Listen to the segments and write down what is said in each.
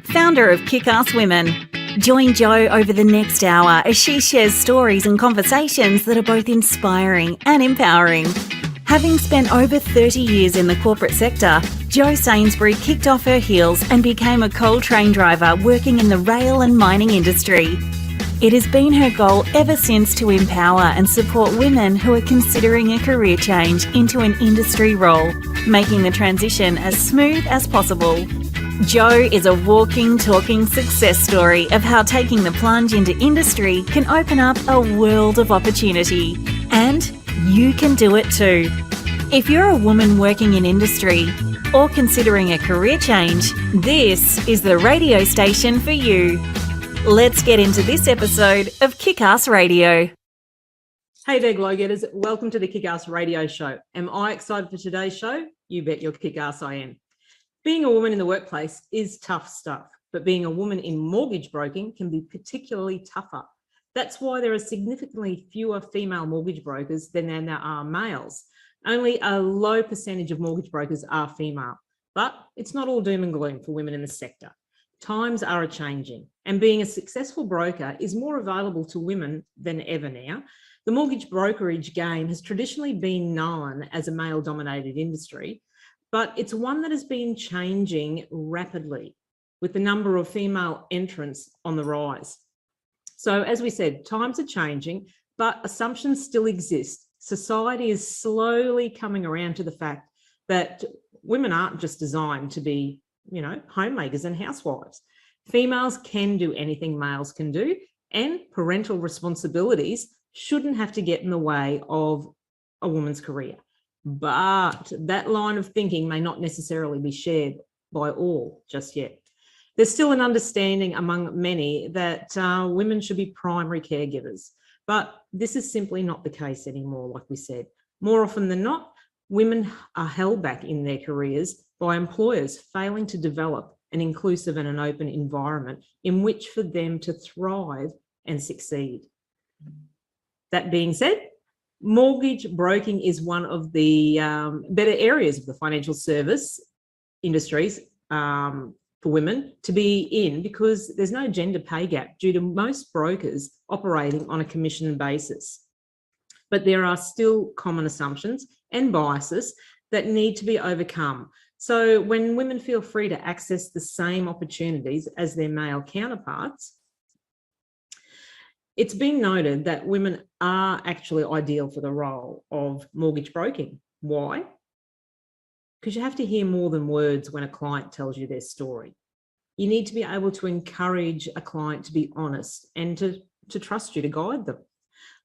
founder of Kickass Women. Join Jo over the next hour as she shares stories and conversations that are both inspiring and empowering. Having spent over 30 years in the corporate sector, Jo Sainsbury kicked off her heels and became a coal train driver working in the rail and mining industry. It has been her goal ever since to empower and support women who are considering a career change into an industry role, making the transition as smooth as possible. Jo is a walking, talking success story of how taking the plunge into industry can open up a world of opportunity. And you can do it too. If you're a woman working in industry or considering a career change, this is the radio station for you. Let's get into this episode of Kickass Radio. Hey there, Glow-getters. Welcome to the Kickass Radio Show. Am I excited for today's show? You bet your kick-ass I am. Being a woman in the workplace is tough stuff, but being a woman in mortgage broking can be particularly tougher. That's why there are significantly fewer female mortgage brokers than there are males. Only a low percentage of mortgage brokers are female, but it's not all doom and gloom for women in the sector. Times are a-changing, and being a successful broker is more available to women than ever now. The mortgage brokerage game has traditionally been known as a male-dominated industry, but it's one that has been changing rapidly with the number of female entrants on the rise. So as we said, times are changing, but assumptions still exist. Society is slowly coming around to the fact that women aren't just designed to be, homemakers and housewives. Females can do anything males can do, and parental responsibilities shouldn't have to get in the way of a woman's career. But that line of thinking may not necessarily be shared by all just yet. There's still an understanding among many that women should be primary caregivers, but this is simply not the case anymore, like we said. More often than not, women are held back in their careers by employers failing to develop an inclusive and an open environment in which for them to thrive and succeed. That being said, mortgage broking is one of the better areas of the financial service industries for women to be in, because there's no gender pay gap due to most brokers operating on a commission basis. But there are still common assumptions and biases that need to be overcome. So when women feel free to access the same opportunities as their male counterparts, it's been noted that women are actually ideal for the role of mortgage broking. Why? Because you have to hear more than words when a client tells you their story. You need to be able to encourage a client to be honest and to trust you to guide them.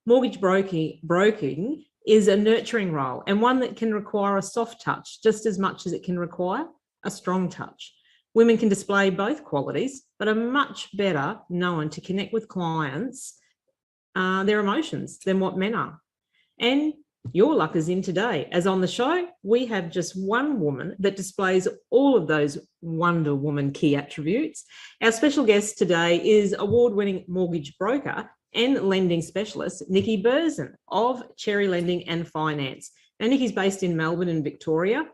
Mortgage broking is a nurturing role, and one that can require a soft touch just as much as it can require a strong touch. Women can display both qualities, but are much better known to connect with clients, their emotions, than what men are. And your luck is in today, as on the show, we have just one woman that displays all of those Wonder Woman key attributes. Our special guest today is award-winning mortgage broker and lending specialist, Nikkis Role of Cherry Lending and Finance. Now, Nikki's based in Melbourne and Victoria.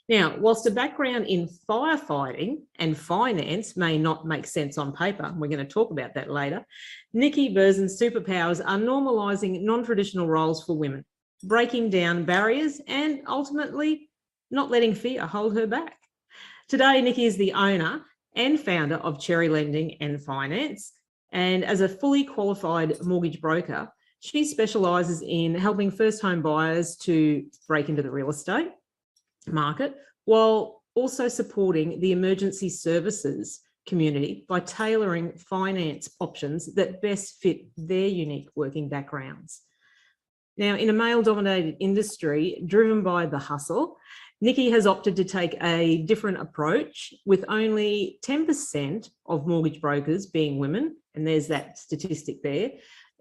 Now, whilst a background in firefighting and finance may not make sense on paper, and we're going to talk about that later, Nikkis Role's superpowers are normalising non-traditional roles for women, breaking down barriers and ultimately not letting fear hold her back. Today, Nikki is the owner and founder of Cherry Lending and Finance, and as a fully qualified mortgage broker, she specialises in helping first home buyers to break into the real estate market, while also supporting the emergency services community by tailoring finance options that best fit their unique working backgrounds. Now, in a male-dominated industry driven by the hustle, Nikki has opted to take a different approach, with only 10% of mortgage brokers being women, and there's that statistic there.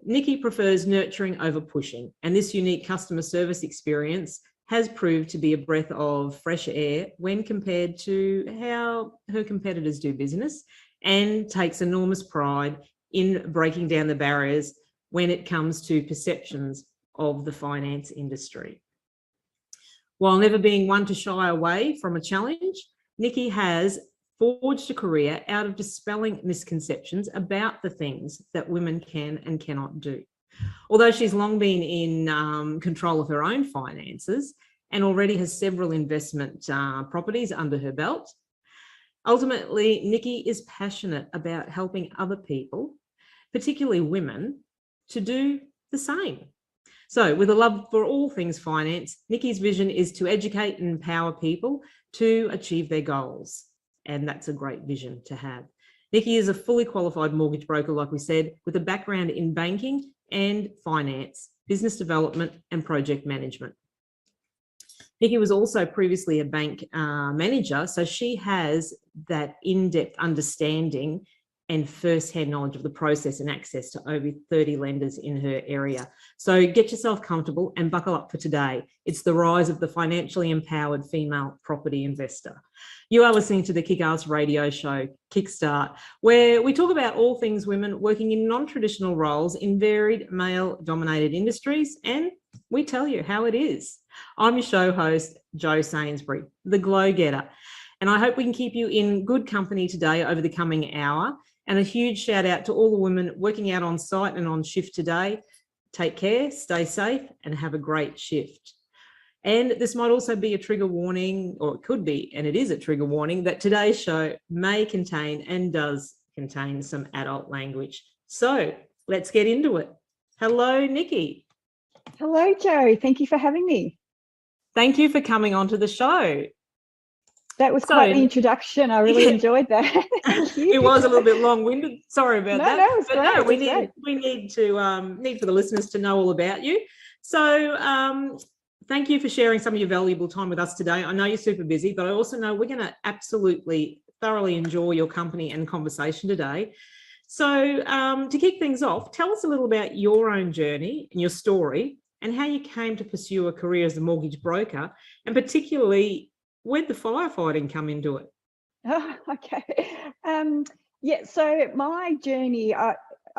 Nikki prefers nurturing over pushing, and this unique customer service experience has proved to be a breath of fresh air when compared to how her competitors do business, and takes enormous pride in breaking down the barriers when it comes to perceptions of the finance industry. While never being one to shy away from a challenge, Nikki has forged a career out of dispelling misconceptions about the things that women can and cannot do. Although she's long been in control of her own finances and already has several investment properties under her belt, ultimately, Nikki is passionate about helping other people, particularly women, to do the same. So with a love for all things finance, Nikki's vision is to educate and empower people to achieve their goals. And that's a great vision to have. Nikki is a fully qualified mortgage broker, like we said, with a background in banking and finance, business development and project management. Nikki was also previously a bank manager, so she has that in-depth understanding and first-hand knowledge of the process and access to over 30 lenders in her area. So get yourself comfortable and buckle up for today. It's the rise of the financially empowered female property investor. You are listening to the Kickass radio show, Kickstart, where we talk about all things women working in non-traditional roles in varied male-dominated industries, and we tell you how it is. I'm your show host, Jo Sainsbury, the Glow Getter, and I hope we can keep you in good company today over the coming hour. And a huge shout out to all the women working out on site and on shift today. Take care, stay safe, and have a great shift. And this might also be a trigger warning, or it could be, and it is a trigger warning, that today's show may contain and does contain some adult language. So let's get into it. Hello, Nikki. Hello, Jo. Thank you for having me. Thank you for coming onto the show. That was quite the introduction. I really enjoyed that. Thank you. It was a little bit long-winded. Sorry about that. No, it was great. No, we need for the listeners to know all about you. So thank you for sharing some of your valuable time with us today. I know you're super busy, but I also know we're going to absolutely thoroughly enjoy your company and conversation today. So to kick things off, tell us a little about your own journey and your story and how you came to pursue a career as a mortgage broker, and particularly where'd the firefighting come into it? Oh, okay. So my journey, I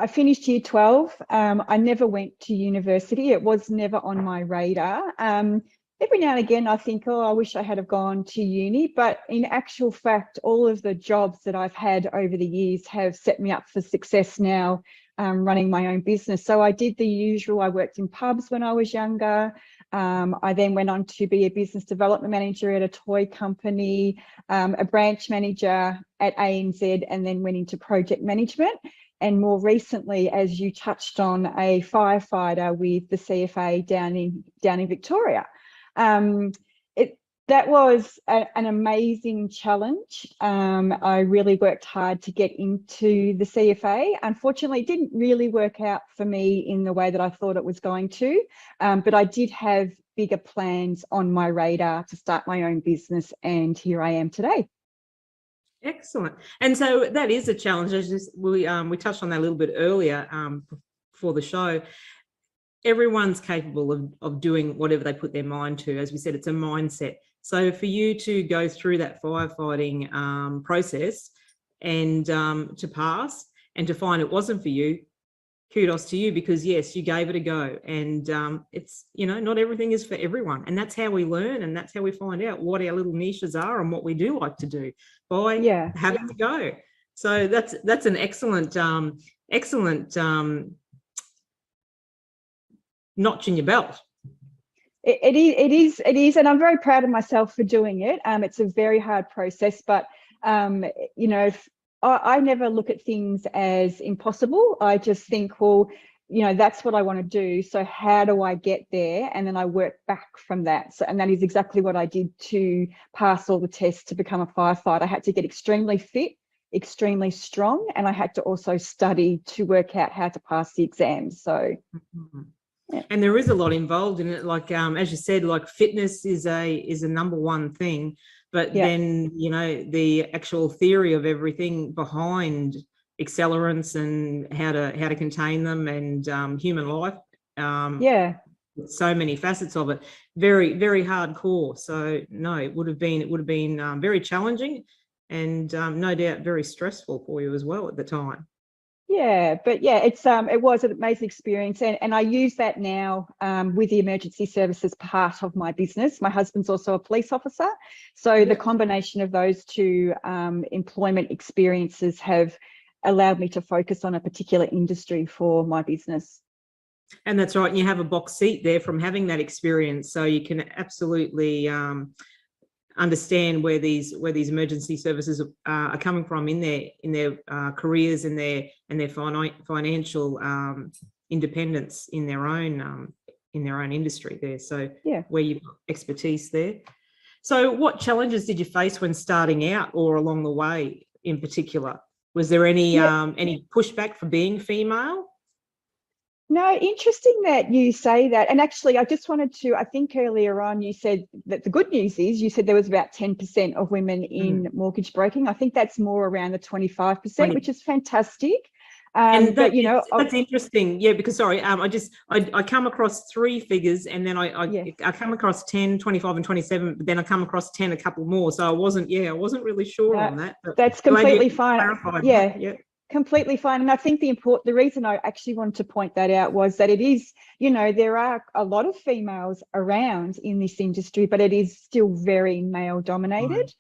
finished year 12. I never went to university. It was never on my radar. Every now and again, I think, I wish I had have gone to uni. But in actual fact, all of the jobs that I've had over the years have set me up for success now, running my own business. So I did the usual. I worked in pubs when I was younger. I then went on to be a business development manager at a toy company, a branch manager at ANZ, and then went into project management. And more recently, as you touched on, a firefighter with the CFA down in Victoria. That was an amazing challenge. I really worked hard to get into the CFA. Unfortunately, it didn't really work out for me in the way that I thought it was going to, but I did have bigger plans on my radar to start my own business, and here I am today. Excellent. And so that is a challenge. We touched on that a little bit earlier before the show. Everyone's capable of doing whatever they put their mind to. As we said, it's a mindset. So for you to go through that firefighting process and to pass and to find it wasn't for you, kudos to you, because yes, you gave it a go. And it's, not everything is for everyone. And that's how we learn, and that's how we find out what our little niches are and what we do like to do by having to go. So that's an excellent notch in your belt. It is, and I'm very proud of myself for doing it. It's a very hard process, but I never look at things as impossible. I just think, that's what I want to do. So how do I get there? And then I work back from that. And that is exactly what I did to pass all the tests to become a firefighter. I had to get extremely fit, extremely strong, and I had to also study to work out how to pass the exams. So. Mm-hmm. Yeah. And there is a lot involved in it, like as you said, like fitness is a number one thing, but then the actual theory of everything behind accelerants and how to contain them and human life, so many facets of it, very, very hardcore. So no, it would have been very challenging and no doubt very stressful for you as well at the time. Yeah, but yeah, it was an amazing experience, and I use that now with the emergency services part of my business. My husband's also a police officer, so the combination of those two employment experiences have allowed me to focus on a particular industry for my business. And that's right. And you have a box seat there from having that experience, so you can absolutely understand where these emergency services are coming from in their careers and their financial independence in their own industry there. So Yeah. where you've got expertise there. So what challenges did you face when starting out or along the way in particular? Was there any pushback for being female? No, interesting that you say that. And actually, I just wanted to, I think earlier on you said that the good news is you said there was about 10% of women in mortgage broking. I think that's more around the 25%, which is fantastic. And but you know, that's interesting. Yeah, because sorry, I come across three figures, and then I come across 10, 25 and 27, but then I come across 10, a couple more. So I wasn't really sure on that. That's completely fine. Yeah. Completely fine. And I think the reason I actually wanted to point that out was that it is, you know, there are a lot of females around in this industry, but it is still very male dominated.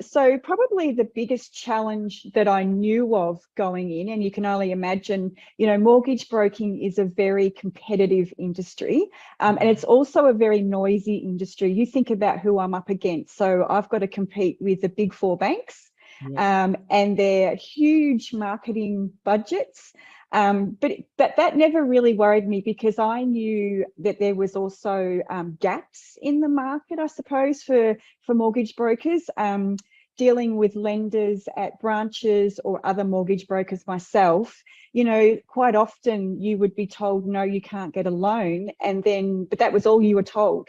So probably the biggest challenge that I knew of going in, and you can only imagine, you know, mortgage broking is a very competitive industry, and it's also a very noisy industry. You think about who I'm up against. So I've got to compete with the big four banks. And their huge marketing budgets. But that never really worried me, because I knew that there was also gaps in the market, I suppose, for mortgage brokers. Dealing with lenders at branches or other mortgage brokers myself, you know, quite often you would be told, no, you can't get a loan. But that was all you were told.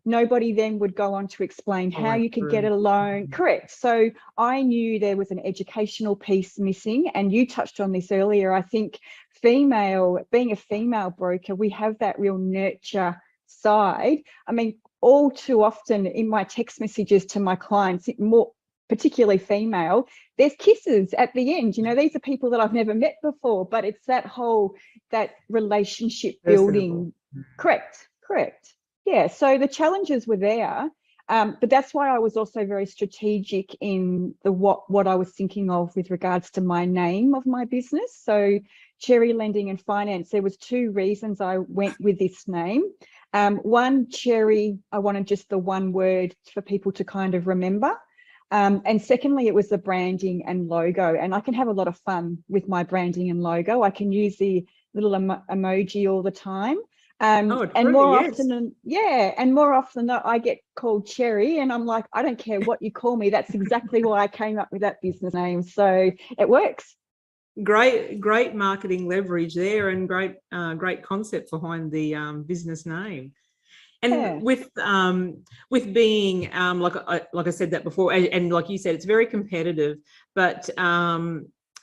Nobody then would go on to explain how you could get a loan. Correct. So I knew there was an educational piece missing, and you touched on this earlier. I think being a female broker, we have that real nurture side. I mean, all too often in my text messages to my clients, more particularly female, there's kisses at the end. You know, these are people that I've never met before, but it's that relationship building. Correct. Yeah, so the challenges were there, but that's why I was also very strategic in what I was thinking of with regards to my name of my business. So Cherry Lending and Finance, there was two reasons I went with this name. One, Cherry, I wanted just the one word for people to kind of remember. And secondly, it was the branding and logo. And I can have a lot of fun with my branding and logo. I can use the little emoji all the time. And more often than not, I get called Cherry, and I'm like, I don't care what you call me. That's exactly why I came up with that business name. So it works. Great marketing leverage there, and great concept behind the business name. And with being like I said that before, and like you said, it's very competitive. But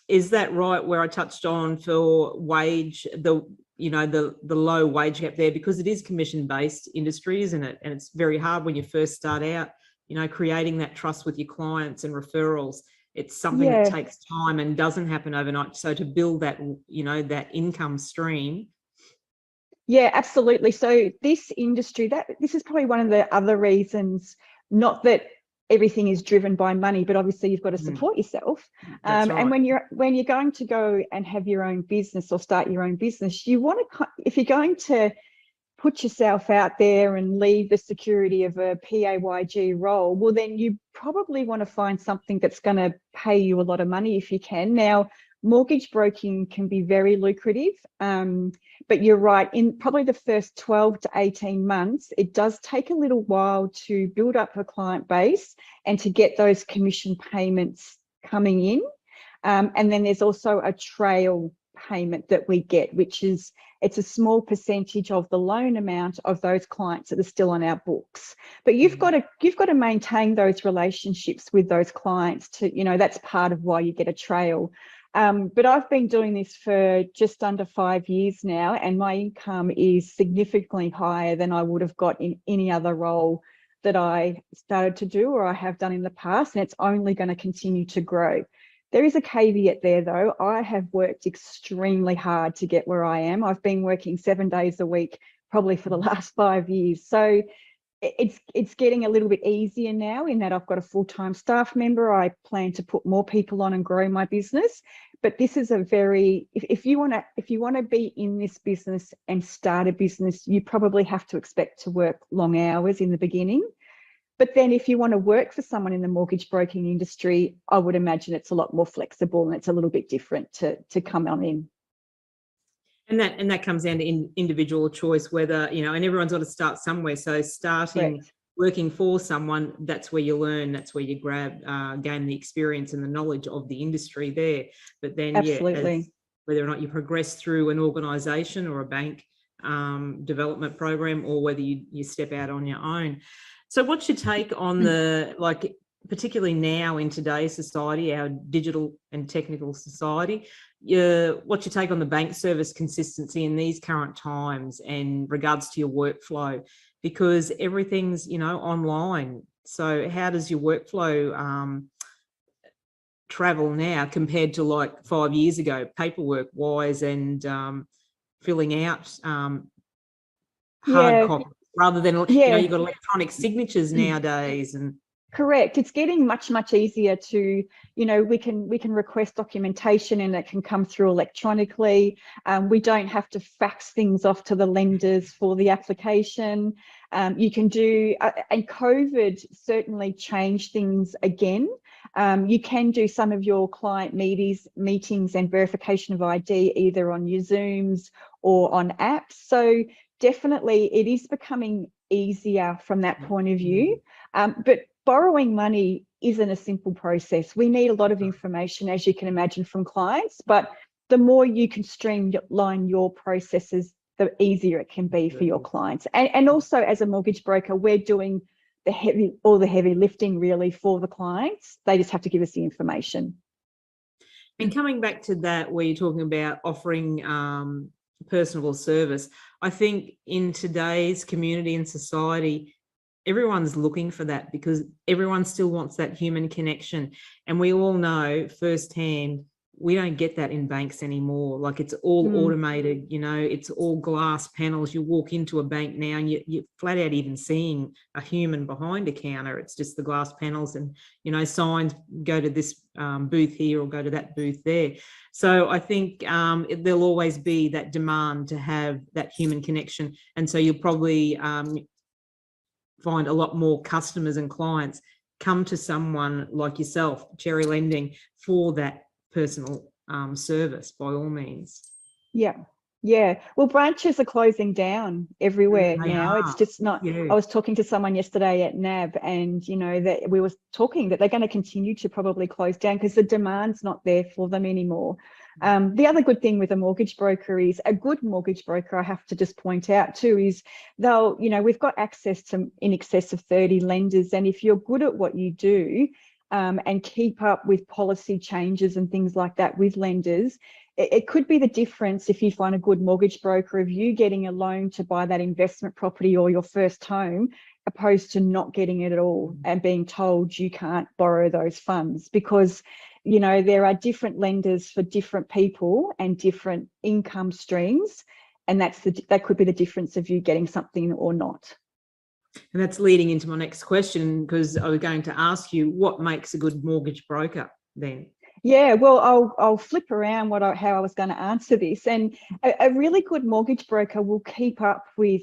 is that right? Where I touched on for wage, the low wage gap there, because it is commission-based industry, isn't it? And it's very hard when you first start out, you know, creating that trust with your clients and referrals. It's something that takes time and doesn't happen overnight. So to build that, you know, that income stream. Yeah, absolutely. So this industry, this is probably one of the other reasons, not that everything is driven by money, but obviously you've got to support yourself. Right. And when you're going to go and have your own business or start your own business, you want to, if you're going to put yourself out there and leave the security of a PAYG role, well, then you probably want to find something that's going to pay you a lot of money if you can. Now, mortgage broking can be very lucrative, but you're right, in probably the first 12 to 18 months, it does take a little while to build up a client base and to get those commission payments coming in. And then there's also a trail payment that we get, which is, it's a small percentage of the loan amount of those clients that are still on our books. But you've got to maintain those relationships with those clients to, you know, that's part of why you get a trail. But I've been doing this for just under 5 years now, and my income is significantly higher than I would have got in any other role that I started to do or I have done in the past, and it's only going to continue to grow. There is a caveat there, though. I have worked extremely hard to get where I am. I've been working 7 days a week, probably for the last 5 years. So it's getting a little bit easier now in that I've got a full-time staff member. I plan to put more people on and grow my business. But this is a very, if you want to be in this business and start a business, you probably have to expect to work long hours in the beginning. But then if you want to work for someone in the mortgage broking industry, I would imagine it's a lot more flexible and it's a little bit different to come on in. And that comes down to individual choice, whether, you know, and everyone's got to start somewhere. So starting Correct. working for someone, that's where you learn, that's where you gain the experience and the knowledge of the industry there. But then, Absolutely. whether or not you progress through an organisation or a bank development program, or whether you step out on your own. So what's your take on the, like, particularly now in today's society, our digital and technical society, what's your take on the bank service consistency in these current times and regards to your workflow? Because everything's, you know, online. So how does your workflow travel now compared to like 5 years ago, paperwork wise, and filling out hard copy rather than, you know, you've got electronic signatures nowadays? And correct, it's getting much easier to, you know, we can request documentation and it can come through electronically. We don't have to fax things off to the lenders for the application. You can do, and COVID certainly changed things again. You can do some of your client meetings and verification of ID either on your Zooms or on apps. So definitely it is becoming easier from that point of view. But borrowing money isn't a simple process. We need a lot of information, as you can imagine, from clients, but the more you can streamline your processes, the easier it can be for your clients. And also as a mortgage broker, we're doing all the heavy lifting really for the clients. They just have to give us the information. And coming back to that, where you're talking about offering personable service, I think in today's community and society, everyone's looking for that, because everyone still wants that human connection. And we all know firsthand, we don't get that in banks anymore. Like, it's all automated, you know, it's all glass panels. You walk into a bank now and you're flat out even seeing a human behind a counter. It's just the glass panels and, you know, signs, go to this booth here or go to that booth there. So I think there'll always be that demand to have that human connection. And so you'll probably find a lot more customers and clients come to someone like yourself, Cherry Lending, for that personal service, by all means. Yeah. Well, branches are closing down everywhere now. It's just not. I was talking to someone yesterday at NAB, and you know that we were talking that they're going to continue to probably close down because the demand's not there for them anymore. The other good thing with a mortgage broker is a good mortgage broker, I have to just point out too, is they'll, you know, we've got access to in excess of 30 lenders. And if you're good at what you do and keep up with policy changes and things like that with lenders, it could be the difference if you find a good mortgage broker of you getting a loan to buy that investment property or your first home, opposed to not getting it at all and being told you can't borrow those funds, because you know there are different lenders for different people and different income streams, and that could be the difference of you getting something or not. And that's leading into my next question, because I was going to ask you, what makes a good mortgage broker then? Yeah, well, I'll flip around how I was going to answer this. And a really good mortgage broker will keep up with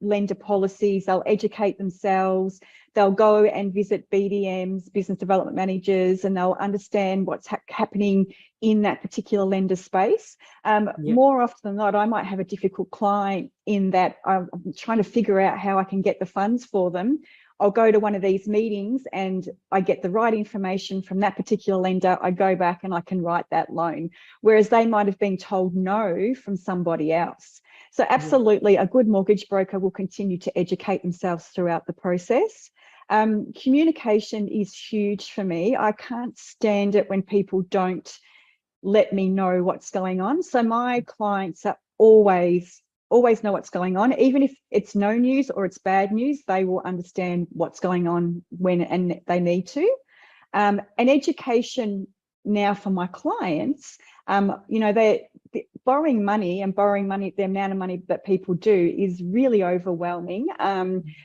lender policies. They'll educate themselves. They'll go and visit BDMs, business development managers, and they'll understand what's happening in that particular lender space. More often than not, I might have a difficult client in that I'm trying to figure out how I can get the funds for them. I'll go to one of these meetings and I get the right information from that particular lender. I go back and I can write that loan, whereas they might have been told no from somebody else. So absolutely, a good mortgage broker will continue to educate themselves throughout the process. Communication is huge for me. I can't stand it when people don't let me know what's going on. So my clients are always know what's going on. Even if it's no news or it's bad news, they will understand what's going on when and they need to. And education now for my clients, they're borrowing money, the amount of money that people do is really overwhelming.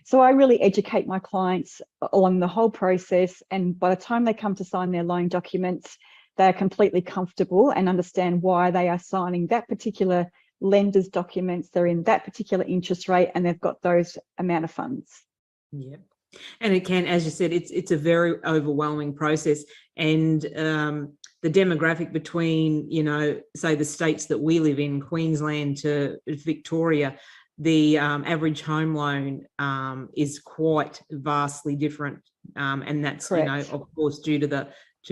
So I really educate my clients along the whole process. And by the time they come to sign their loan documents, they're completely comfortable and understand why they are signing that particular lender's documents. They're in that particular interest rate and they've got those amount of funds. Yeah. And it can, as you said, it's a very overwhelming process. And the demographic between, say the states that we live in, Queensland to Victoria, the average home loan is quite vastly different. And that's, Correct. of course, due to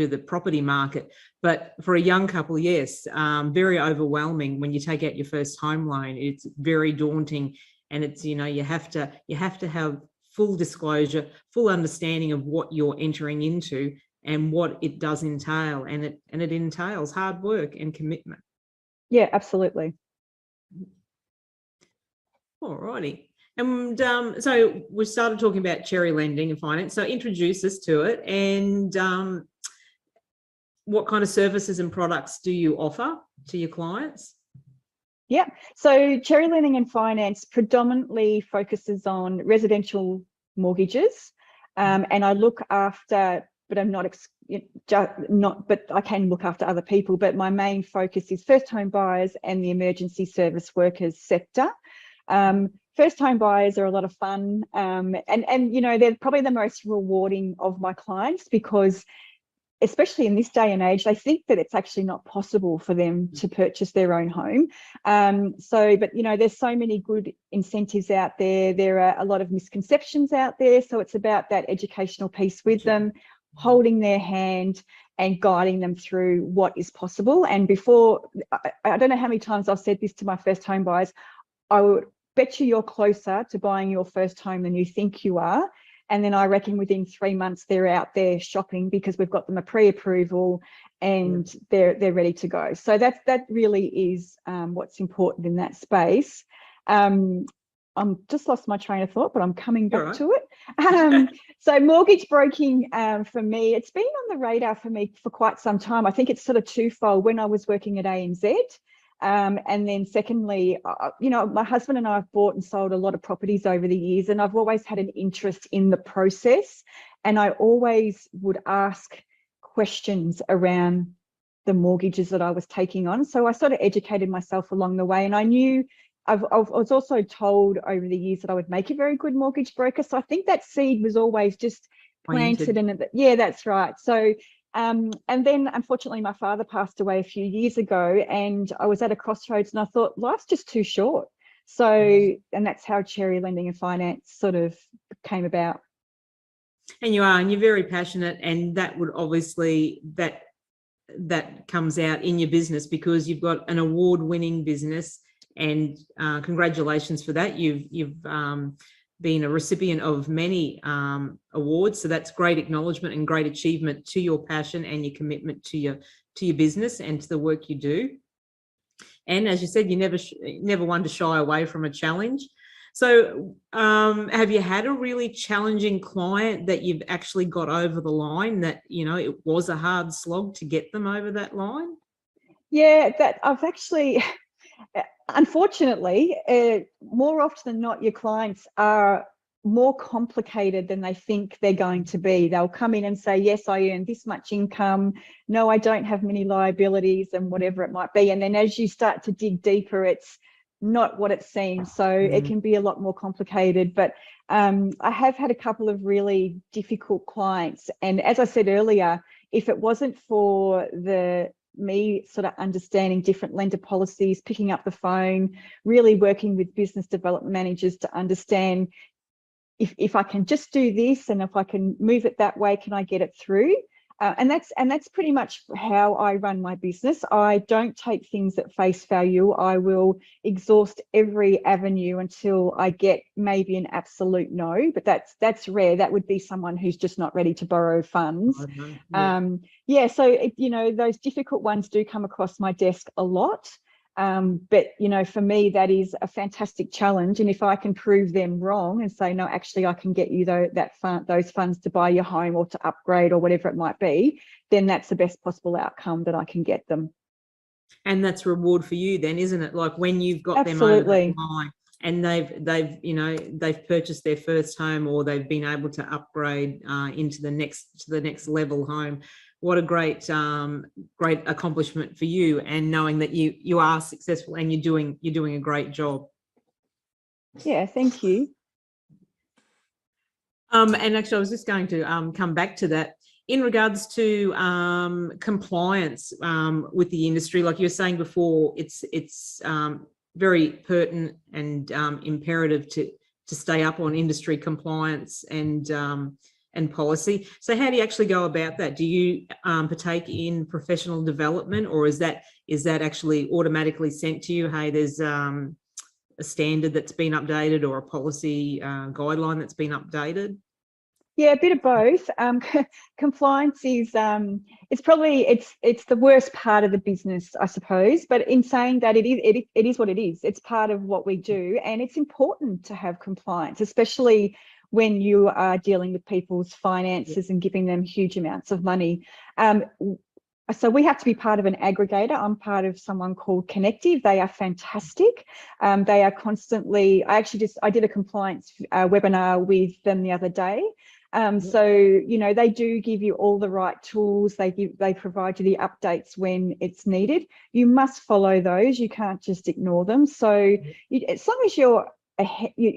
the property market. But for a young couple, yes, very overwhelming when you take out your first home loan. It's very daunting, and it's, you have to have full disclosure, full understanding of what you're entering into and what it does entail, and it entails hard work and commitment. Yeah, absolutely. All righty. And so we started talking about cherry lending and finance. So introduce us to it, and what kind of services and products do you offer to your clients? Yeah, so cherry lending and finance predominantly focuses on residential mortgages, and I look after, but I'm but I can look after other people. But my main focus is first home buyers and the emergency service workers sector. First home buyers are a lot of fun, and they're probably the most rewarding of my clients, because especially in this day and age, they think that it's actually not possible for them to purchase their own home. But there's so many good incentives out there. There are a lot of misconceptions out there. So it's about that educational piece with them, holding their hand and guiding them through what is possible. And I don't know how many times I've said this to my first home buyers, I would bet you're closer to buying your first home than you think you are. And then I reckon within 3 months they're out there shopping, because we've got them a pre-approval and they're ready to go. So that really is what's important in that space. I'm just lost my train of thought, but I'm coming back to it. So mortgage broking, for me, it's been on the radar for me for quite some time. I think it's sort of twofold. When I was working at ANZ, and then secondly, my husband and I have bought and sold a lot of properties over the years, and I've always had an interest in the process. And I always would ask questions around the mortgages that I was taking on. So I sort of educated myself along the way, and I knew I was also told over the years that I would make a very good mortgage broker. So I think that seed was always just planted in it. Yeah, that's right. So and then unfortunately my father passed away a few years ago, and I was at a crossroads, and I thought life's just too short. So, and that's how cherry lending and finance sort of came about. And you're very passionate, and that would obviously, that comes out in your business, because you've got an award-winning business, and congratulations for that. You've been a recipient of many awards, so that's great acknowledgement and great achievement to your passion and your commitment to your business and to the work you do. And as you said, you never one to shy away from a challenge. So have you had a really challenging client that you've actually got over the line, that it was a hard slog to get them over that line? Yeah, that I've actually unfortunately, more often than not, your clients are more complicated than they think they're going to be. They'll come in and say, yes, I earn this much income. No, I don't have many liabilities, and whatever it might be. And then as you start to dig deeper, it's not what it seems. So it can be a lot more complicated. But I have had a couple of really difficult clients. And as I said earlier, if it wasn't for me sort of understanding different lender policies, picking up the phone, really working with business development managers to understand if I can just do this, and if I can move it that way, can I get it through? And that's pretty much how I run my business. I don't take things at face value. I will exhaust every avenue until I get maybe an absolute no, but that's rare. That would be someone who's just not ready to borrow funds. So those difficult ones do come across my desk a lot. But, you know, for me, that is a fantastic challenge. And if I can prove them wrong and say, no, actually, I can get you those funds to buy your home or to upgrade or whatever it might be, then that's the best possible outcome that I can get them. And that's reward for you then, isn't it? Like when you've got Absolutely. them over the line and they've purchased their first home, or they've been able to upgrade into the next level home. What a great accomplishment for you, and knowing that you are successful and you're doing a great job. Yeah, thank you. And actually, I was just going to come back to that in regards to compliance with the industry. Like you were saying before, it's very pertinent and imperative to stay up on industry compliance and policy. So how do you actually go about that? Do you partake in professional development, or is that actually automatically sent to you? Hey, there's a standard that's been updated, or a policy guideline that's been updated? Yeah, a bit of both. Compliance is it's the worst part of the business, I suppose. But in saying that, it is what it is. It's part of what we do, and it's important to have compliance, especially when you are dealing with people's finances and giving them huge amounts of money. So we have to be part of an aggregator. I'm part of someone called Connective. They are fantastic. They are constantly, I did a compliance webinar with them the other day. So, you know, they do give you all the right tools. They provide you the updates when it's needed. You must follow those. You can't just ignore them. So as long as you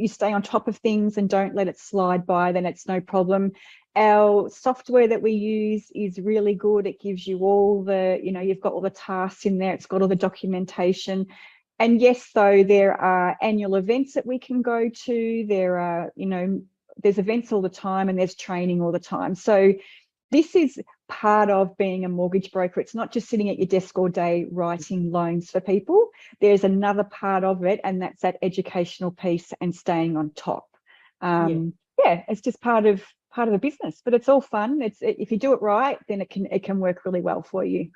stay on top of things and don't let it slide by, then it's no problem. Our software that we use is really good. It gives you all you've got all the tasks in there. It's got all the documentation. And yes, though, there are annual events that we can go to. There are, there's events all the time, and there's training all the time. So this is part of being a mortgage broker. It's not just sitting at your desk all day writing loans for people. There's another part of it, and that's that educational piece and staying on top. It's just part of the business, but it's all fun. If you do it right, then it can work really well for you.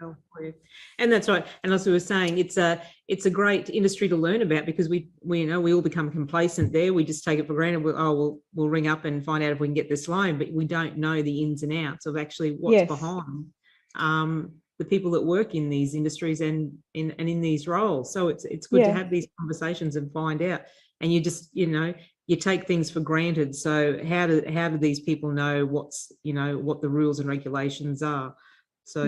And that's right. And as we were saying, it's a great industry to learn about, because we all become complacent there. We just take it for granted. We'll ring up and find out if we can get this loan, but we don't know the ins and outs of actually what's behind the people that work in these industries and in these roles. So it's good to have these conversations and find out. And you just you take things for granted. So how do these people know what the rules and regulations are? So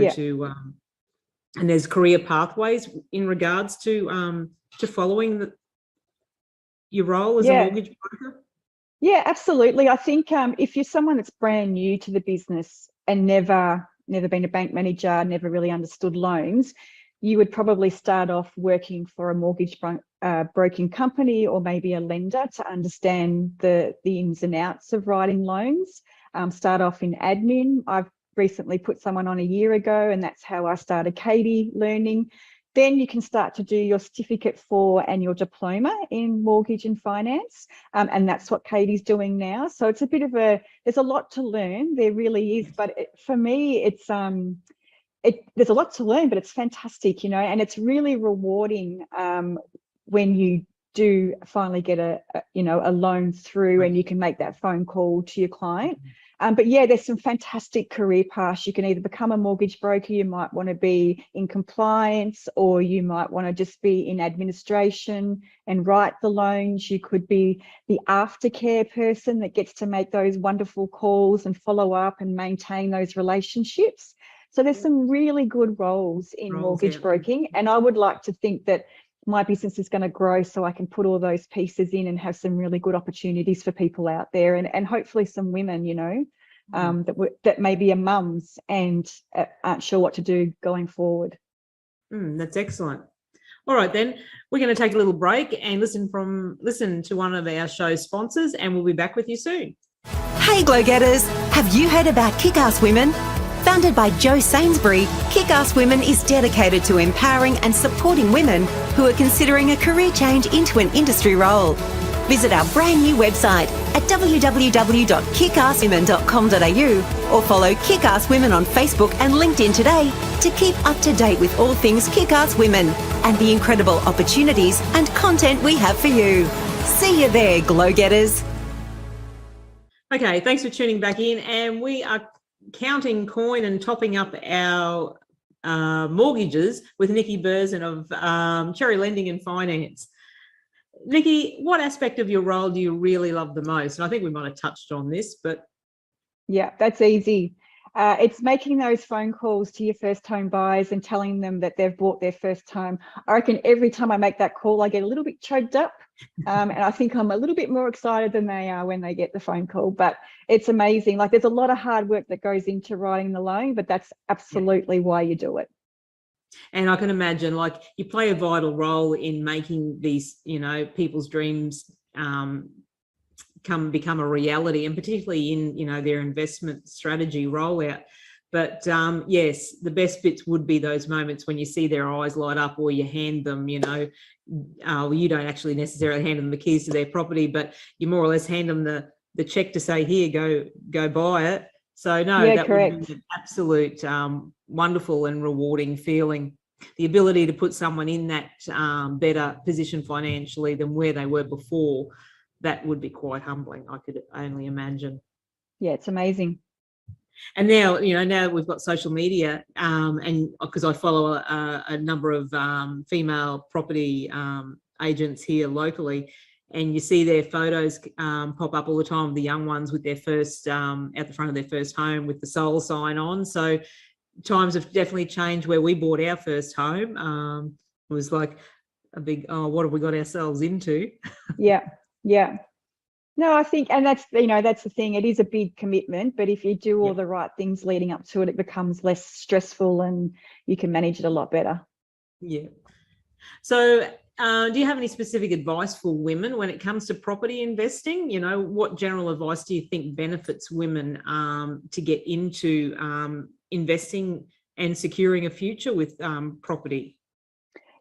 and there's career pathways in regards to following your role as a mortgage broker. Yeah, absolutely. I think if you're someone that's brand new to the business and never been a bank manager, never really understood loans, you would probably start off working for a mortgage broking company, or maybe a lender, to understand the ins and outs of writing loans. Start off in admin. I've recently put someone on a year ago, and that's how I started Katie learning. Then you can start to do your certificate 4 and your diploma in mortgage and finance, and that's what Katie's doing now. So it's a bit of there's a lot to learn. There really is, but for me, it's there's a lot to learn, but it's fantastic, and it's really rewarding when you do finally get a loan through, and you can make that phone call to your client. But yeah, there's some fantastic career paths. You can either become a mortgage broker, you might want to be in compliance, or you might want to just be in administration and write the loans. You could be the aftercare person that gets to make those wonderful calls and follow up and maintain those relationships. So there's some really good roles in mortgage broking, and I would like to think that my business is going to grow so I can put all those pieces in and have some really good opportunities for people out there, and hopefully some women, that maybe are mums and aren't sure what to do going forward. That's excellent. All right, then we're going to take a little break and listen to one of our show sponsors, and we'll be back with you soon. Hey, Glow Getters, have you heard about Kickass Women? Founded by Jo Sainsbury, Kickass Women is dedicated to empowering and supporting women who are considering a career change into an industry role. Visit our brand new website at www.kickasswomen.com.au or follow Kickass Women on Facebook and LinkedIn today to keep up to date with all things Kickass Women and the incredible opportunities and content we have for you. See you there, glow-getters. Okay, thanks for tuning back in. And we are counting coin and topping up our mortgages with Nikki Burson of Cherry Lending and Finance. Nikki, what aspect of your role do you really love the most? And I think we might have touched on this, but... Yeah, that's easy. It's making those phone calls to your first home buyers and telling them that they've bought their first home. I reckon every time I make that call, I get a little bit choked up. And I think I'm a little bit more excited than they are when they get the phone call. But it's amazing. Like, there's a lot of hard work that goes into writing the loan, but that's absolutely why you do it. And I can imagine, like, you play a vital role in making these, you know, people's dreams become a reality, and particularly in, you know, their investment strategy rollout. But yes, the best bits would be those moments when you see their eyes light up, or you hand them, you know, you don't actually necessarily hand them the keys to their property, but you more or less hand them the check to say, here, go buy it. So no, yeah, that correct. would be an absolute wonderful and rewarding feeling. The ability to put someone in that better position financially than where they were before, that would be quite humbling, I could only imagine. Yeah, it's amazing. And now, you know, now we've got social media, and because I follow a number of female property agents here locally, and you see their photos pop up all the time, the young ones with their first, at the front of their first home with the soul sign on. So times have definitely changed. Where we bought our first home, it was like a big, oh, what have we got ourselves into? Yeah. No, I think, and that's, you know, that's the thing. It is a big commitment, but if you do all the right things leading up to it, it becomes less stressful and you can manage it a lot better. Yeah. So do you have any specific advice for women when it comes to property investing? You know, what general advice do you think benefits women to get into investing and securing a future with property?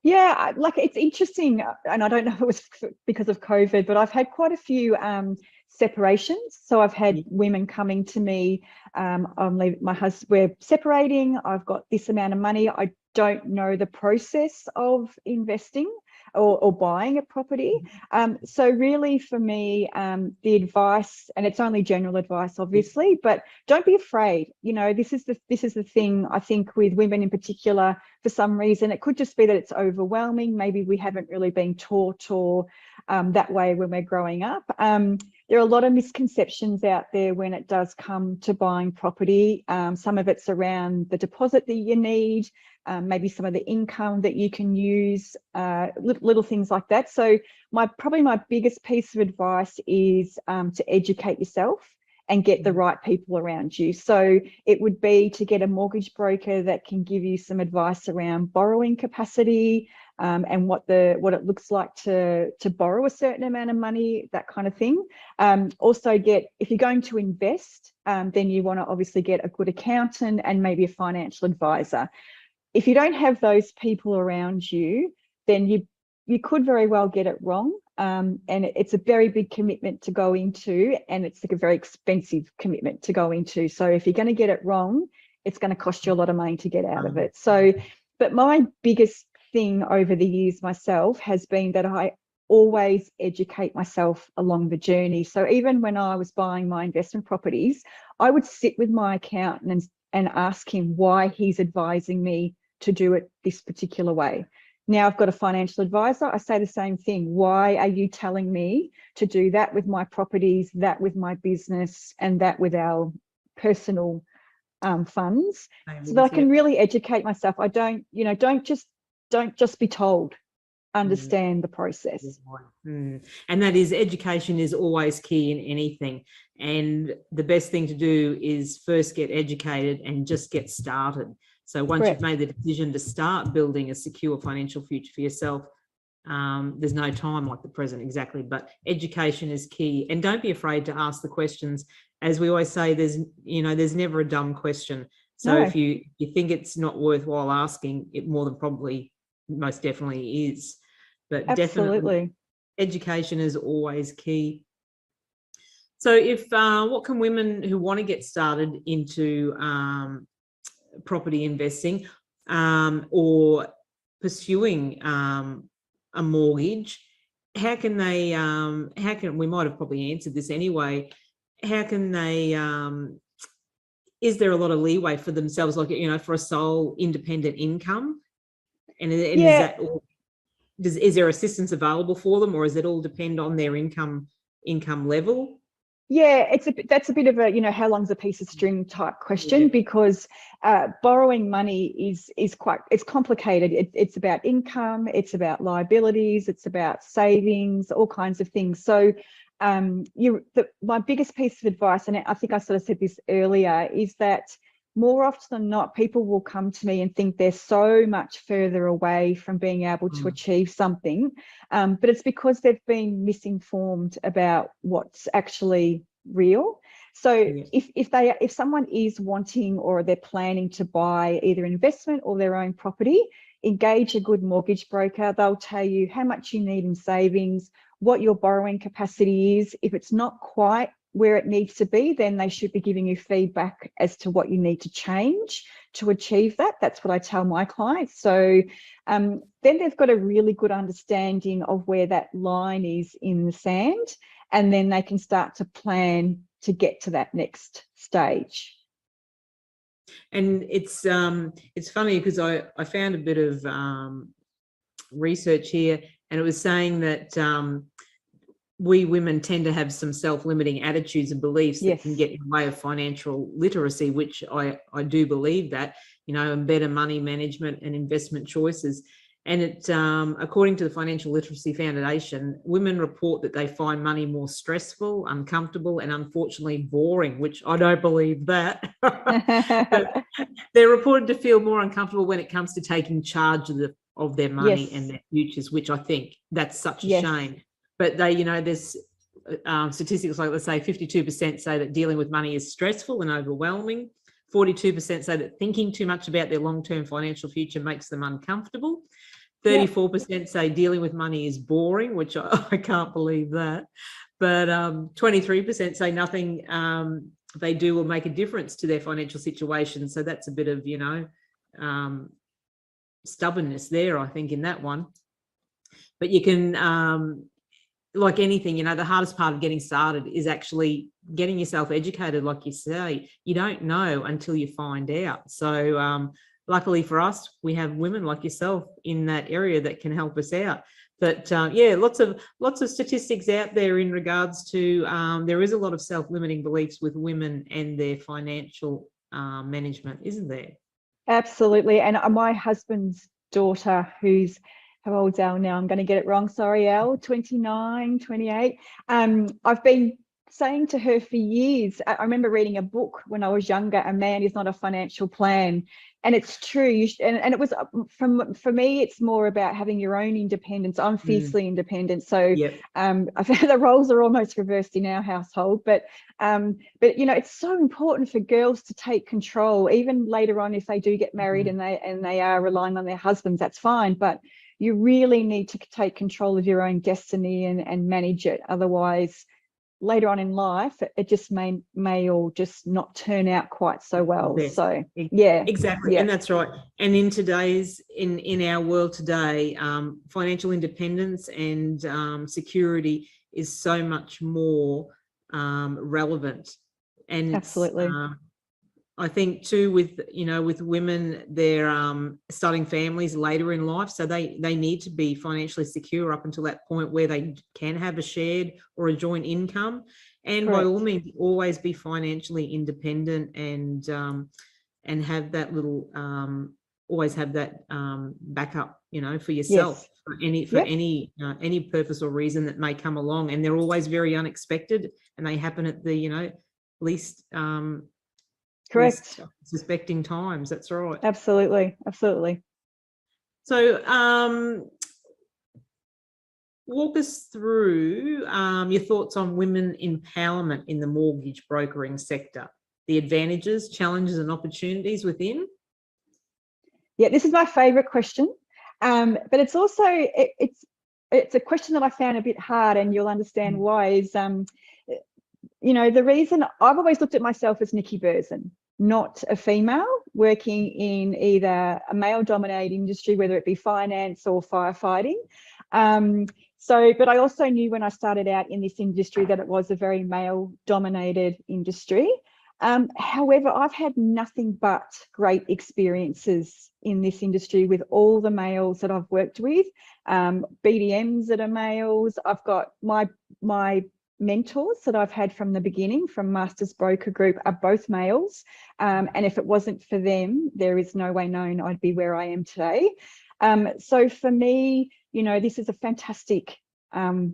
Yeah, like, it's interesting, and I don't know if it was because of COVID, but I've had quite a few separations. So I've had women coming to me, I'm leaving my husband, we're separating, I've got this amount of money, I don't know the process of investing or buying a property. So really for me, the advice, and it's only general advice, obviously, but don't be afraid. You know, this is the thing, I think, with women in particular. For some reason, it could just be that it's overwhelming. Maybe we haven't really been taught or that way when we're growing up. There are a lot of misconceptions out there when it does come to buying property. Some of it's around the deposit that you need, maybe some of the income that you can use, little things like that. So probably my biggest piece of advice is to educate yourself and get the right people around you. So it would be to get a mortgage broker that can give you some advice around borrowing capacity, and what it looks like to borrow a certain amount of money, that kind of thing. Also, if you're going to invest, then you want to obviously get a good accountant and maybe a financial advisor. If you don't have those people around you, then you could very well get it wrong. And it's a very big commitment to go into, and it's like a very expensive commitment to go into. So if you're going to get it wrong, it's going to cost you a lot of money to get out of it. So, but my biggest thing over the years myself has been that I always educate myself along the journey. So even when I was buying my investment properties, I would sit with my accountant and ask him why he's advising me to do it this particular way. Now I've got a financial advisor, I say the same thing. Why are you telling me to do that with my properties, that with my business, and that with our personal funds, so that I can really educate myself? I don't just be told. Understand the process. And that is, education is always key in anything. And the best thing to do is first get educated and just get started. So once you've made the decision to start building a secure financial future for yourself, there's no time like the present, exactly. But education is key, and don't be afraid to ask the questions. As we always say, there's never a dumb question. So if you think it's not worthwhile asking, it more than probably, most definitely is. But definitely, education is always key. So what can women who want to get started into property investing, or pursuing a mortgage, how can they, we might have probably answered this anyway, how can they, is there a lot of leeway for themselves, like, for a sole independent income? And Yeah. is there assistance available for them, or does it all depend on their income level? Yeah, that's a bit of a, how long's a piece of string type question, because borrowing money is it's complicated. It's about income, it's about liabilities, it's about savings, all kinds of things. So my biggest piece of advice, and I think I sort of said this earlier, is that more often than not, people will come to me and think they're so much further away from being able to achieve something, but it's because they've been misinformed about what's actually real. So if someone is wanting, or they're planning to buy either investment or their own property, engage a good mortgage broker. They'll tell you how much you need in savings, what your borrowing capacity is. If it's not quite where it needs to be, then they should be giving you feedback as to what you need to change to achieve that. That's what I tell my clients. So then they've got a really good understanding of where that line is in the sand, and then they can start to plan to get to that next stage. And it's funny because I found a bit of research here, and it was saying that we women tend to have some self-limiting attitudes and beliefs that can get in the way of financial literacy, which I do believe that, and better money management and investment choices. And it, according to the Financial Literacy Foundation, women report that they find money more stressful, uncomfortable, and unfortunately boring, which I don't believe that. But they're reported to feel more uncomfortable when it comes to taking charge of their money and their futures, which I think that's such a shame. But they, there's statistics like, let's say 52% say that dealing with money is stressful and overwhelming. 42% say that thinking too much about their long-term financial future makes them uncomfortable. 34% say dealing with money is boring, which I can't believe that. But 23% say nothing they do will make a difference to their financial situation. So that's a bit of, stubbornness there, I think, in that one. But you can, like anything, the hardest part of getting started is actually getting yourself educated. Like you say, you don't know until you find out. So luckily for us, we have women like yourself in that area that can help us out. But lots of statistics out there in regards to there is a lot of self-limiting beliefs with women and their financial management, isn't there? Absolutely. And my husband's daughter, who's, how old's Elle now? I'm going to get it wrong. Sorry, Elle, 29, 28. I've been saying to her for years, I remember reading a book when I was younger, A Man Is Not a Financial Plan. And it's true. And it was, for me, it's more about having your own independence. I'm fiercely independent. So I found the roles are almost reversed in our household. But it's so important for girls to take control, even later on if they do get married and they are relying on their husbands, that's fine. But you really need to take control of your own destiny and manage it. Otherwise, later on in life, it just may all just not turn out quite so well. So exactly. And that's right. And in our world today, financial independence and security is so much more relevant. And absolutely. I think too, with women, they're starting families later in life, so they need to be financially secure up until that point where they can have a shared or a joint income, and by all means, always be financially independent and have that little always have that backup, for yourself for any purpose or reason that may come along, and they're always very unexpected, and they happen at the least. Correct. Suspecting times. That's right. Absolutely. So walk us through your thoughts on women empowerment in the mortgage brokering sector, the advantages, challenges and opportunities within. Yeah, this is my favorite question, but it's also it's a question that I found a bit hard, and you'll understand why. Is the reason I've always looked at myself as Nikki Burzon. not a female working in either a male-dominated industry, whether it be finance or firefighting. But I also knew when I started out in this industry that it was a very male-dominated industry. However, I've had nothing but great experiences in this industry with all the males that I've worked with, BDMs that are males. I've got my mentors that I've had from the beginning, from Masters Broker Group, are both males. And if it wasn't for them, there is no way known I'd be where I am today. So for me, this is a fantastic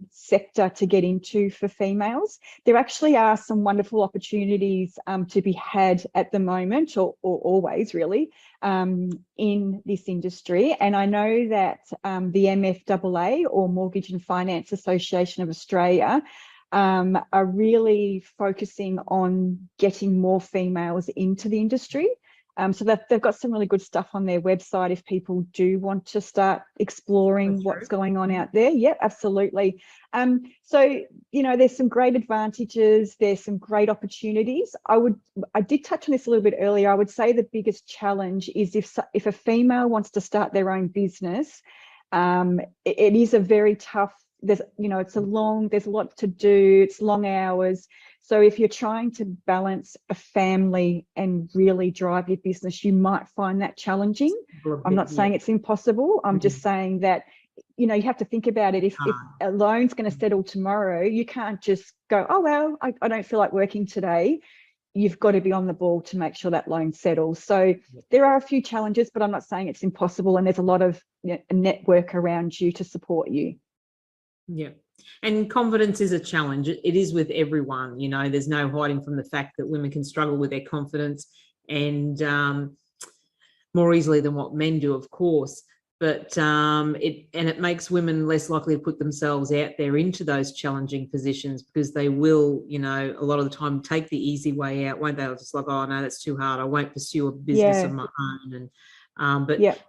sector to get into for females. There actually are some wonderful opportunities to be had at the moment, or always really, in this industry. And I know that the MFAA, or Mortgage and Finance Association of Australia, are really focusing on getting more females into the industry. So that they've got some really good stuff on their website if people do want to start exploring what's going on out there. Yeah, absolutely. So, there's some great advantages. There's some great opportunities. I did touch on this a little bit earlier. I would say the biggest challenge is if a female wants to start their own business, it is a very tough, there's a lot to do. It's long hours. So if you're trying to balance a family and really drive your business, you might find that challenging. I'm not saying it's impossible. I'm just saying that, you have to think about it. If a loan's going to settle tomorrow, you can't just go, oh, well, I don't feel like working today. You've got to be on the ball to make sure that loan settles. So there are a few challenges, but I'm not saying it's impossible. And there's a lot of a network around you to support you. Yeah. And confidence is a challenge. It is with everyone. There's no hiding from the fact that women can struggle with their confidence, and more easily than what men do, of course. But it makes women less likely to put themselves out there into those challenging positions, because they will, a lot of the time take the easy way out, won't they? They're just like, oh no, that's too hard. I won't pursue a business of my own. And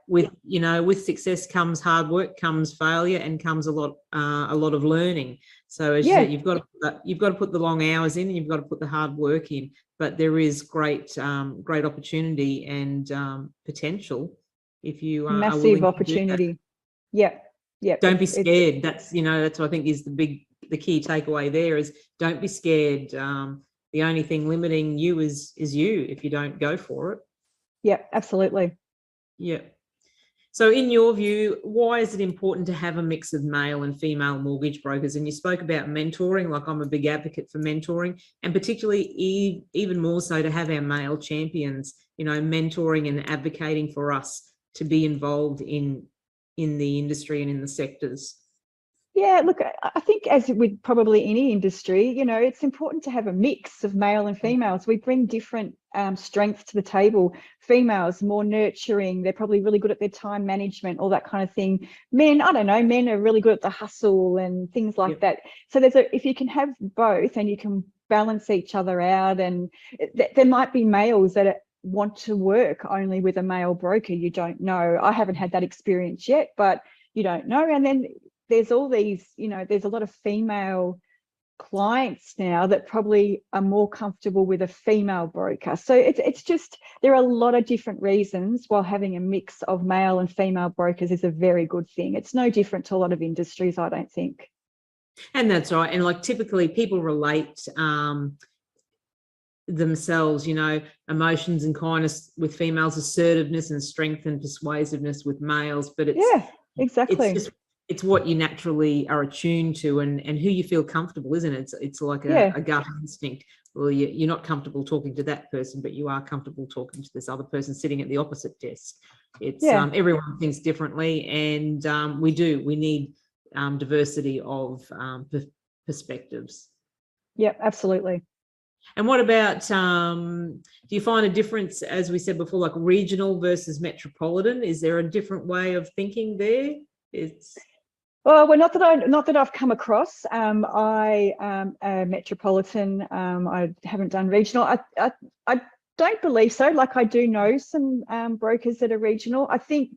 with success comes hard work, comes failure, and comes a lot of learning. So as you said, you've got to put the long hours in, and you've got to put the hard work in. But there is great opportunity and potential if you are massive opportunity. Yeah. Don't be scared. That's what I think is the key takeaway there is don't be scared. The only thing limiting you is you if you don't go for it. Yeah, absolutely. Yeah. So in your view, why is it important to have a mix of male and female mortgage brokers? And you spoke about mentoring, like I'm a big advocate for mentoring, and particularly even more so to have our male champions, mentoring and advocating for us to be involved in the industry and in the sectors. Yeah, look, I think as with probably any industry, it's important to have a mix of male and females. We bring different strengths to the table. Females, more nurturing. They're probably really good at their time management, all that kind of thing. Men, I don't know, men are really good at the hustle and things like that. So if you can have both and you can balance each other out, and there might be males that want to work only with a male broker. You don't know. I haven't had that experience yet, but you don't know. And then there's all these, there's a lot of female clients now that probably are more comfortable with a female broker. So it's just, there are a lot of different reasons while having a mix of male and female brokers is a very good thing. It's no different to a lot of industries, I don't think. And that's right. And like typically people relate themselves, emotions and kindness with females, assertiveness and strength and persuasiveness with males. But exactly. It's what you naturally are attuned to and who you feel comfortable, isn't it? It's like a gut instinct. Well, you're not comfortable talking to that person, but you are comfortable talking to this other person sitting at the opposite desk. It's everyone thinks differently, and we need diversity of perspectives. Yeah, absolutely. And what about, do you find a difference, as we said before, like regional versus metropolitan? Is there a different way of thinking there? Well, not that I've come across. I am a metropolitan. I haven't done regional. I don't believe so. Like I do know some brokers that are regional. I think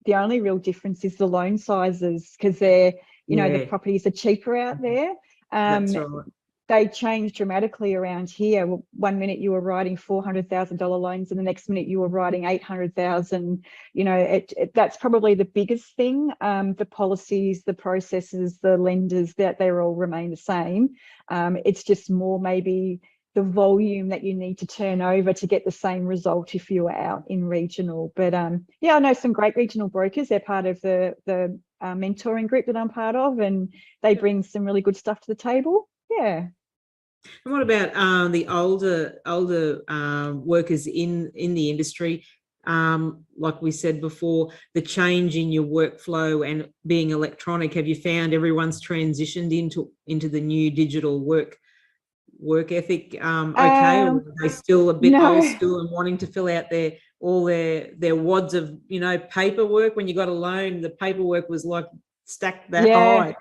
the only real difference is the loan sizes, because they're, the properties are cheaper out there. That's right. they change dramatically around here. One minute you were writing $400,000 loans, and the next minute you were writing 800,000. You know, that's probably the biggest thing. The policies, the processes, the lenders, that they all remain the same. It's just more maybe the volume that you need to turn over to get the same result if you were out in regional. But yeah, I know some great regional brokers. They're part of the mentoring group that I'm part of, and they bring some really good stuff to the table. Yeah. And what about the older workers in the industry? Like we said before, the change in your workflow and being electronic. Have you found everyone's transitioned into the new digital work ethic? Okay, or are they still a bit old school and wanting to fill out all their wads of paperwork? When you got a loan, the paperwork was like stacked that high.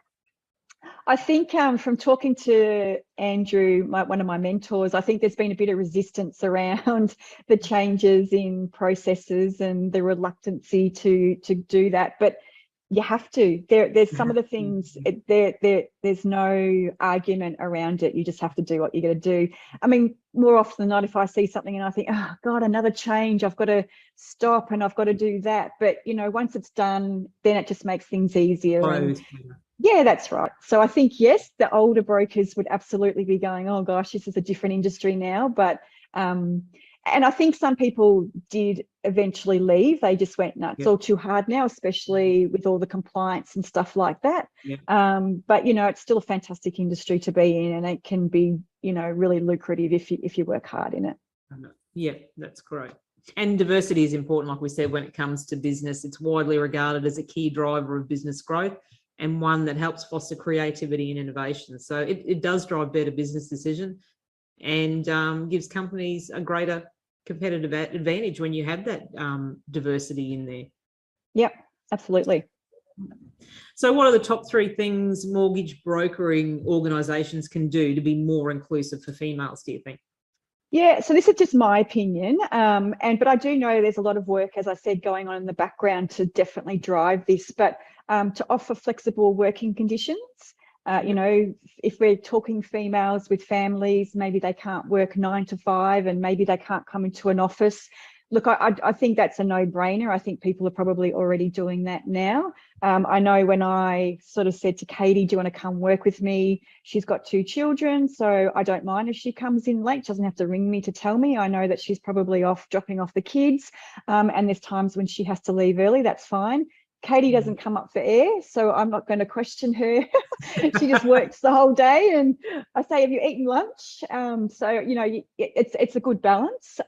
I think from talking to Andrew, one of my mentors, I think there's been a bit of resistance around the changes in processes and the reluctancy to do that. But you have to. There's some of the things, there's no argument around it. You just have to do what you're going to do. I mean, more often than not, if I see something and I think, oh God, another change, I've got to stop and I've got to do that. But, once it's done, then it just makes things easier. Yeah, that's right. So I think, yes, the older brokers would absolutely be going, oh gosh, this is a different industry now. But and I think some people did eventually leave. They just went, no, it's all too hard now, especially with all the compliance and stuff like that. But it's still a fantastic industry to be in, and it can be really lucrative if you work hard in it. Yeah, that's great. And diversity is important, like we said, when it comes to business. It's widely regarded as a key driver of business growth, and one that helps foster creativity and innovation. So it does drive better business decision, and gives companies a greater competitive advantage when you have that diversity in there. Yep, absolutely. So what are the top 3 things mortgage brokering organisations can do to be more inclusive for females, do you think? Yeah, so this is just my opinion, but I do know there's a lot of work, as I said, going on in the background to definitely drive this. But to offer flexible working conditions, if we're talking females with families, maybe they can't work 9 to 5, and maybe they can't come into an office. Look, I think that's a no-brainer. I think people are probably already doing that now. I know when I sort of said to Katie, do you want to come work with me? She's got 2 children, so I don't mind if she comes in late. She doesn't have to ring me to tell me. I know that she's probably off dropping off the kids, and there's times when she has to leave early. That's fine. Katie doesn't come up for air, so I'm not going to question her. She just works the whole day, and I say, have you eaten lunch? So, it's a good balance.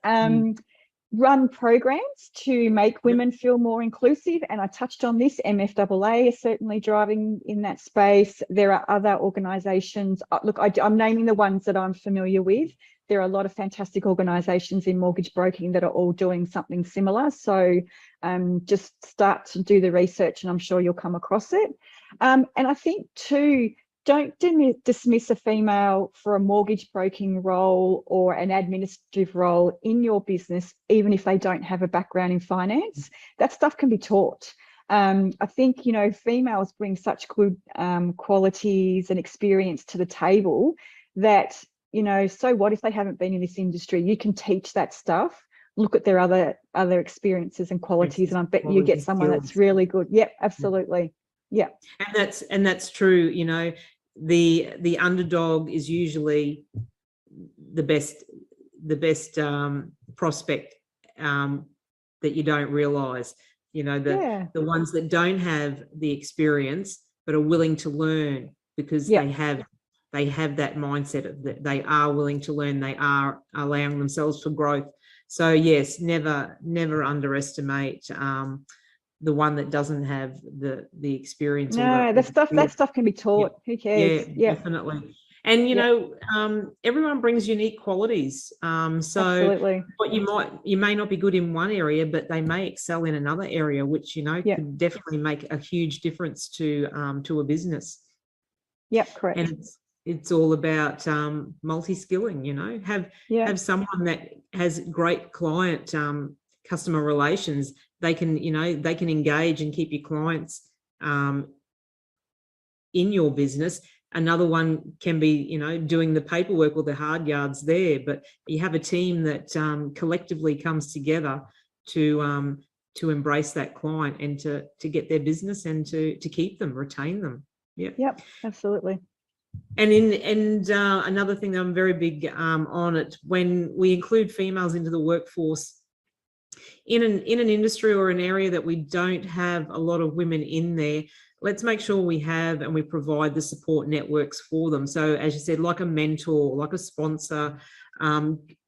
Run programs to make women feel more inclusive, and I touched on this. MFAA is certainly driving in that space. There are other organisations. Look, I'm naming the ones that I'm familiar with. There are a lot of fantastic organisations in mortgage broking that are all doing something similar. So just start to do the research, and I'm sure you'll come across it. And I think too, don't dismiss a female for a mortgage broking role or an administrative role in your business, even if they don't have a background in finance. That stuff can be taught. I think, females bring such good qualities and experience to the table that, so what if they haven't been in this industry? You can teach that stuff. Look at their other experiences and qualities, and I bet you get someone that's really good. Yep, absolutely. Yeah. And that's true. The underdog is usually the best prospect that you don't realize. The ones that don't have the experience but are willing to learn because they have that mindset of that they are willing to learn, they are allowing themselves for growth. So yes, never underestimate the one that doesn't have the experience. No, that stuff can be taught. Who cares? Yeah, definitely. And everyone brings unique qualities. So absolutely. What you may not be good in one area, but they may excel in another area, which could definitely make a huge difference to a business. Yep, correct. And it's all about multi-skilling. Have someone that has great client customer relations. They can engage and keep your clients in your business, Another one can be, you know, doing the paperwork or the hard yards there, but you have a team that collectively comes together to embrace that client and to get their business and to keep them, retain them. Yep, absolutely. And another thing that I'm very big on it, when we include females into the workforce in an industry or an area that we don't have a lot of women in there, let's make sure we have and we provide the support networks for them. So as you said, like a mentor, like a sponsor,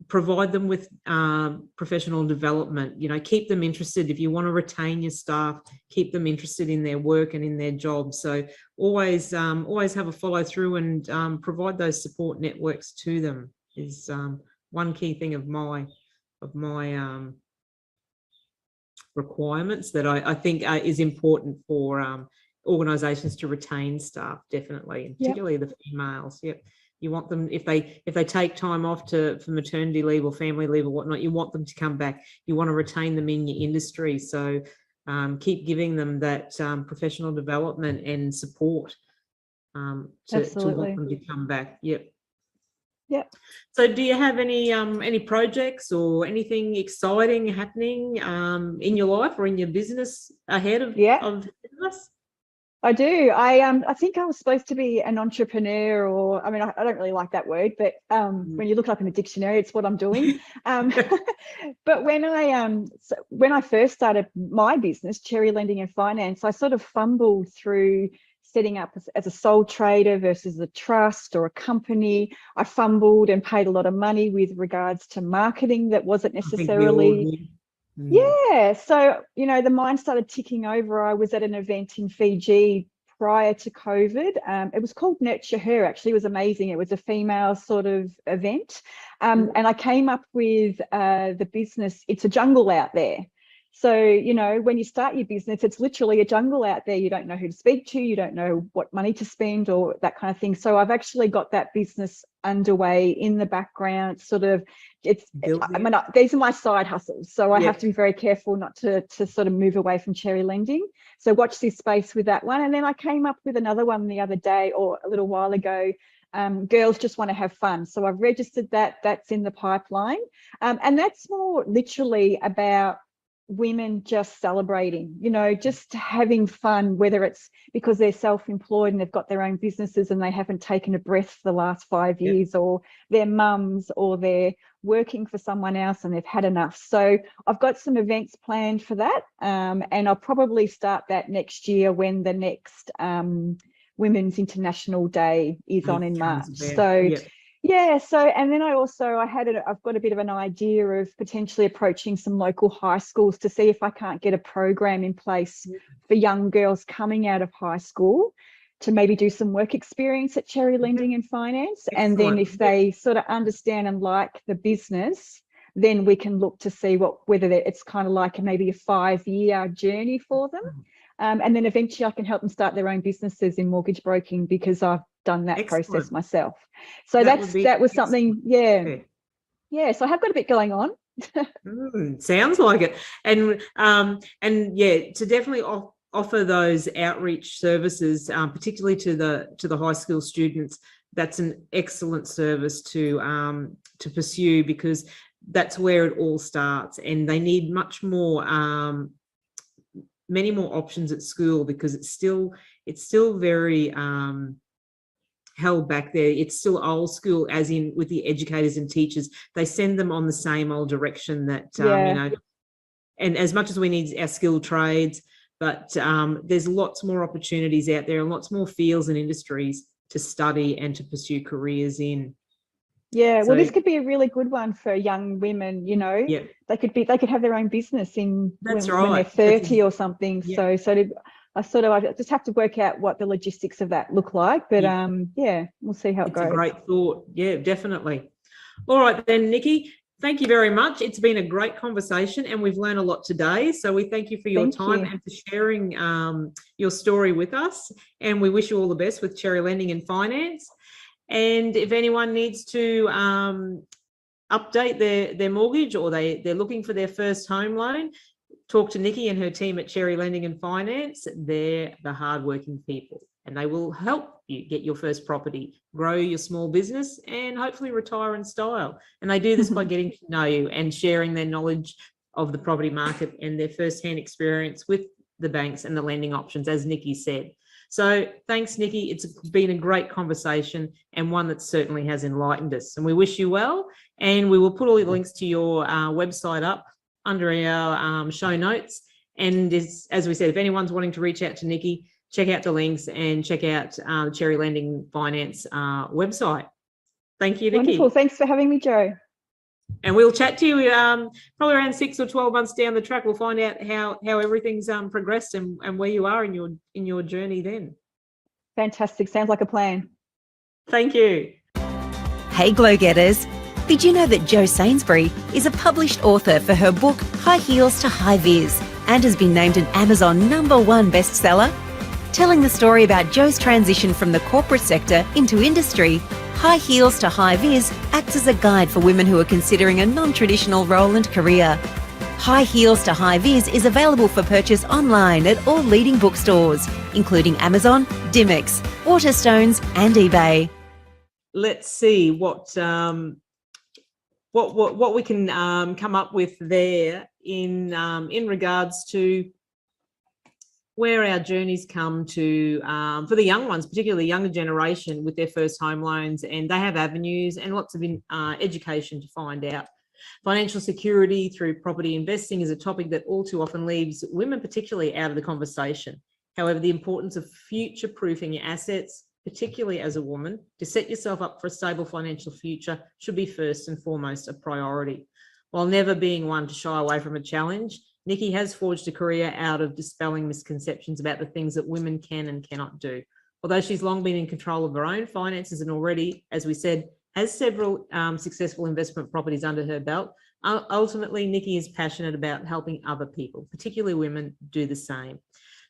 provide them with professional development, you know, keep them interested. If you want to retain your staff, keep them interested in their work and in their jobs. So always have a follow through and provide those support networks to them is one key thing of my requirements that I think is important for organisations to retain staff, definitely, and particularly the females. Yep. You want them, if they take time off for maternity leave or family leave or whatnot, you want them to come back. You want to retain them in your industry. So keep giving them that professional development and support to want them to come back. Yep. Yep. So do you have any projects or anything exciting happening in your life or in your business ahead of us? I do. I think I was supposed to be an entrepreneur, or I mean, I don't really like that word, but when you look it up in the dictionary, it's what I'm doing. But when I first started my business, Cherry Lending and Finance, I sort of fumbled through setting up as a sole trader versus a trust or a company. I fumbled and paid a lot of money with regards to marketing that wasn't necessarily. Yeah, so, you know, the mind started ticking over. I was at an event in Fiji prior to COVID. It was called Nurture Her, actually. It was amazing. It was a female sort of event. And I came up with the business, It's a Jungle Out There. So, you know, when you start your business, it's literally a jungle out there. You don't know who to speak to. You don't know what money to spend or that kind of thing. So I've actually got that business underway in the background, sort of. I mean, these are my side hustles. So I have to be very careful not to sort of move away from Cherry Lending. So watch this space with that one. And then I came up with another one the other day or a little while ago. Girls Just Want to Have Fun. So I've registered that. That's in the pipeline. And that's more literally about women just celebrating, you know, just having fun, whether it's because they're self-employed and they've got their own businesses and they haven't taken a breath for the last 5 years, or they're mums, or they're working for someone else and they've had enough. So I've got some events planned for that, and I'll probably start that next year when the next Women's International Day is on in March. So yeah, so, and then I've got a bit of an idea of potentially approaching some local high schools to see if I can't get a program in place for young girls coming out of high school to maybe do some work experience at Cherry Lending and Finance. Excellent. And then if they sort of understand and like the business, then we can look to see whether it's kind of like maybe a 5-year journey for them. And then eventually I can help them start their own businesses in mortgage broking, because I've done that process myself. So that was something, so I have got a bit going on. Sounds like it. And to definitely offer those outreach services, particularly to the high school students. That's an excellent service to pursue, because that's where it all starts, and they need many more options at school, because it's still very held back there. It's still old school, as in with the educators and teachers. They send them on the same old direction that, you know, and as much as we need our skilled trades, but there's lots more opportunities out there and lots more fields and industries to study and to pursue careers in. Yeah, well, this could be a really good one for young women, you know. Yeah. They could have their own business when they're 30 or something. Yeah. So I just have to work out what the logistics of that look like. But we'll see how it goes. It's a great thought. Yeah, definitely. All right then, Nikki. Thank you very much. It's been a great conversation and we've learned a lot today. So we thank you for your time and for sharing your story with us. And we wish you all the best with Cherry Lending and Finance. And if anyone needs to update their mortgage, or they're looking for their first home loan, talk to Nikki and her team at Cherry Lending and Finance. They're the hardworking people. and they will help you get your first property, grow your small business, and hopefully retire in style. And they do this by getting to know you and sharing their knowledge of the property market and their first-hand experience with the banks and the lending options, as Nikki said. So thanks, Nikki. It's been a great conversation and one that certainly has enlightened us. And we wish you well. And we will put all the links to your website up under our show notes. And as we said, if anyone's wanting to reach out to Nikki, check out the links and check out the Cherry Lending Finance website. Thank you, Nikki. Wonderful. Thanks for having me, Jo. And we'll chat to you probably around 6 or 12 months down the track. We'll find out how everything's progressed and where you are in your journey then. Fantastic. Sounds like a plan. Thank you. Hey Glow Getters, did you know that Jo Sainsbury is a published author for her book High Heels to High Vis and has been named an Amazon #1 bestseller? Telling the story about Jo's transition from the corporate sector into industry, High Heels to High Vis acts as a guide for women who are considering a non-traditional role and career. High Heels to High Vis is available for purchase online at all leading bookstores, including Amazon, Dimex, Waterstones and eBay. Let's see what we can come up with there in regards to where our journeys come to for the young ones, particularly the younger generation with their first home loans, and they have avenues and lots of education to find out. Financial security through property investing is a topic that all too often leaves women particularly out of the conversation. However, the importance of future-proofing your assets, particularly as a woman, to set yourself up for a stable financial future should be first and foremost a priority. While never being one to shy away from a challenge, Nikki has forged a career out of dispelling misconceptions about the things that women can and cannot do. Although she's long been in control of her own finances and already, as we said, has several successful investment properties under her belt, ultimately Nikki is passionate about helping other people, particularly women, do the same.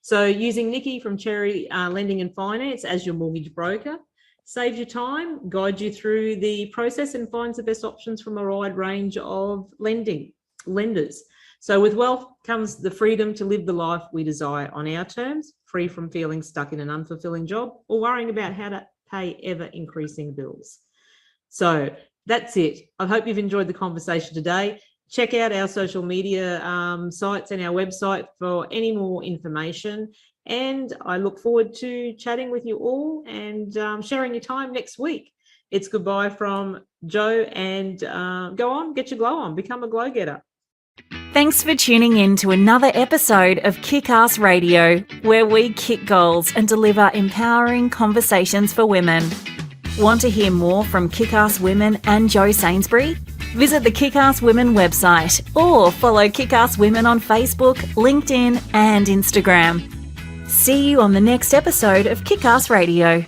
So using Nikki from Cherry Lending and Finance as your mortgage broker saves you time, guides you through the process and finds the best options from a wide range of lenders. So with wealth comes the freedom to live the life we desire on our terms, free from feeling stuck in an unfulfilling job or worrying about how to pay ever increasing bills. So that's it. I hope you've enjoyed the conversation today. Check out our social media sites and our website for any more information. And I look forward to chatting with you all and sharing your time next week. It's goodbye from Jo, and go on, get your glow on, become a glow getter. Thanks for tuning in to another episode of Kickass Radio, where we kick goals and deliver empowering conversations for women. Want to hear more from Kickass Women and Jo Sainsbury? Visit the Kickass Women website or follow Kickass Women on Facebook, LinkedIn and Instagram. See you on the next episode of Kickass Radio.